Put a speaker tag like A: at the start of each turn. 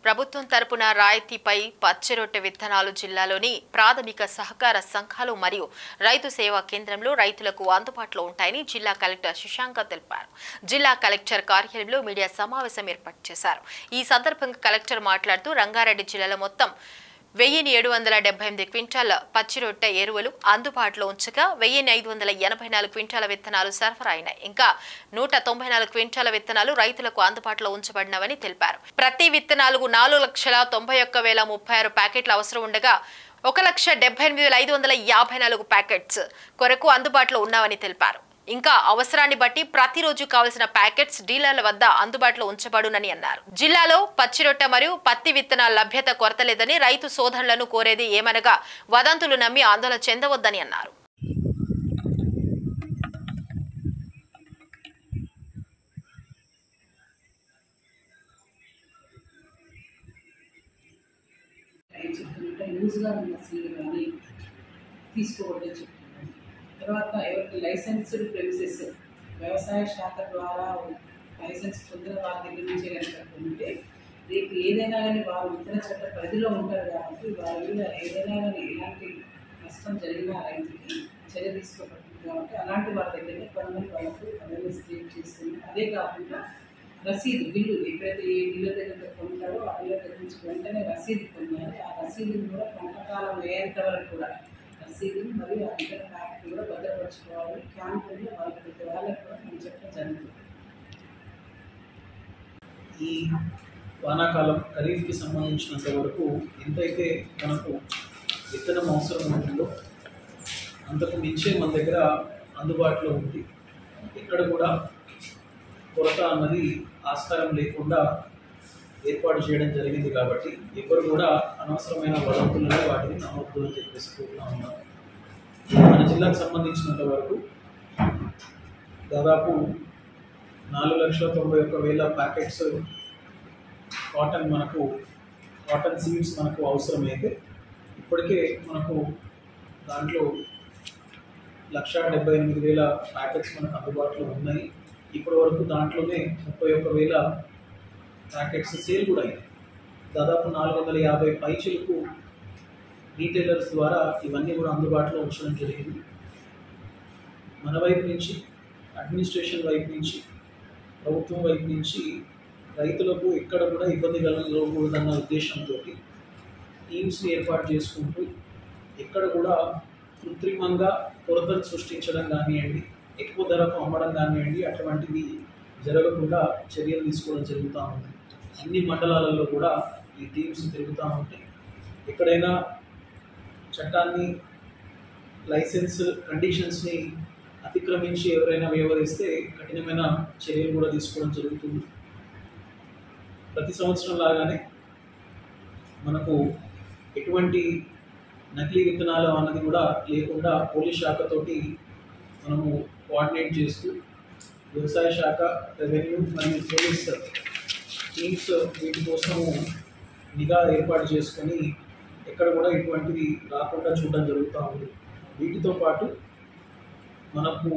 A: ప్రభుత్వం తరపున రాయితీపై పచ్చి రొట్టె విత్తనాలు జిల్లాలోని ప్రాథమిక సహకార సంఘాలు మరియు రైతు సేవా కేంద్రంలో రైతులకు అందుబాటులో ఉంటాయని జిల్లా కలెక్టర్ శశాంక తెలిపారు. జిల్లా కలెక్టర్ కార్యాలయంలో మీడియా సమావేశం ఏర్పాటు చేశారు. ఈ సందర్భంగా కలెక్టర్ మాట్లాడుతూ రంగారెడ్డి జిల్లాలో మొత్తం 1778 క్వింటాల పచ్చి రొట్టె ఎరువులు అందుబాటులో ఉంచగా 1584 క్వింటాల విత్తనాలు సరఫరా అయినాయి. ఇంకా 194 క్వింటాల విత్తనాలు రైతులకు అందుబాటులో ఉంచబడినవని తెలిపారు. ప్రతి విత్తనాలకు 4,91,036 ప్యాకెట్లు అవసరం ఉండగా 1,78,554 ప్యాకెట్స్ కొరకు అందుబాటులో ఉన్నావని తెలిపారు. ఇంకా అవసరాన్ని బట్టి ప్రతిరోజు కావలసిన ప్యాకెట్స్ డీలర్ల వద్ద అందుబాటులో ఉంచబడునని అన్నారు. జిల్లాలో పచ్చి రొట్టె మరియు పత్తి విత్తనాల లభ్యత కొరత లేదని రైతు సోదరులను కోరేది ఏమనగా వదంతులు నమ్మి ఆందోళన చెందవద్దని అన్నారు.
B: తర్వాత ఎవరికి లైసెన్స్డ్ ప్రెమిసెస్ వ్యవసాయ శాఖ ద్వారా లైసెన్స్ పొందిన వారి దగ్గర నుంచే కనుక ఉంటే రేపు ఏదైనా కానీ వారు విత్తన చట్ట పరిధిలో ఉంటారు కాబట్టి వారి మీద ఏదైనా కానీ ఎలాంటి నష్టం జరిగినా రైతుకి చర్య తీసుకోబడుతుంది కాబట్టి అలాంటి వారి దగ్గరనే కొంతమంది వాళ్ళకు అవేర్నెస్ క్రియేట్ చేస్తుంది. అదే కాకుండా రసీదు బిల్లు ఎప్పుడైతే ఏ డీలర్ దగ్గర పొందుతారో ఆ డీలర్ దగ్గర నుంచి వెంటనే రసీదు పొందాలి. ఆ రసీదుని కూడా పంటకాలం అయ్యేంత వరకు కూడా రసీదుని మరియు ఆ ఇతర ప్యాకెట్ కూడా భద్రపరచుకోవాలి. క్యాంపుల్లో వాళ్ళకి వాళ్ళకి కూడా మనం చెప్పడం జరుగుతుంది.
C: ఈ వానాకాలం ఖరీఫ్కి సంబంధించినంత వరకు ఎంతైతే మనకు విత్తనం అవసరం ఉంటుందో అంతకు మించే మన దగ్గర అందుబాటులో ఉంది. ఎక్కడ కూడా కొరత అన్నది ఆస్కారం లేకుండా ఏర్పాటు చేయడం జరిగింది. కాబట్టి ఎవరు కూడా అనవసరమైన వదంతులను వాటిని నమ్మొద్దు అని చెప్పేసి కోరుతా ఉన్నాం. మన జిల్లాకు సంబంధించినంత వరకు దాదాపు 4,91,000 ప్యాకెట్స్ కాటన్ సీడ్స్ మనకు అవసరమైతే ఇప్పటికే మనకు దాంట్లో 1,78,000 ప్యాకెట్స్ మనకు అందుబాటులో ఉన్నాయి. ఇప్పటి వరకు దాంట్లోనే 31,000 ప్యాకెట్స్ సేల్ కూడా అయ్యాయి. దాదాపు 450 పైచలకు రీటైలర్స్ ద్వారా ఇవన్నీ కూడా అందుబాటులో ఉంచడం జరిగింది. మన వైపు నుంచి, అడ్మినిస్ట్రేషన్ వైపు నుంచి, ప్రభుత్వం వైపు నుంచి రైతులకు ఎక్కడ కూడా ఇబ్బంది కలగకూడదన్న ఉద్దేశంతో టీమ్స్ని ఏర్పాటు చేసుకుంటూ ఎక్కడ కూడా కృత్రిమంగా కొరతను సృష్టించడం కానివ్వండి, ఎక్కువ ధరకు అమ్మడం కానివ్వండి, అటువంటివి జరగకుండా చర్యలు తీసుకోవడం జరుగుతూ ఉంది. అన్ని మండలాలలో కూడా ఈ టీమ్స్ తిరుగుతూ ఉంటాయి. ఎక్కడైనా చట్టాన్ని, లైసెన్స్ కండిషన్స్ని అతిక్రమించి ఎవరైనా వ్యవహరిస్తే కఠినమైన చర్యలు కూడా తీసుకోవడం జరుగుతుంది. ప్రతి సంవత్సరం లాగానే మనకు ఎటువంటి నకిలీ విత్తనాలు అన్నది కూడా లేకుండా పోలీస్ శాఖతోటి మనము కోఆర్డినేట్ చేస్తూ వ్యవసాయ శాఖ, రెవెన్యూ మరియు పోలీస్ టీమ్స్ వీటి కోసము నిఘా ఏర్పాటు చేసుకొని ఎక్కడ కూడా ఇటువంటివి రాకుండా చూడడం జరుగుతూ ఉంది. వీటితో పాటు మనకు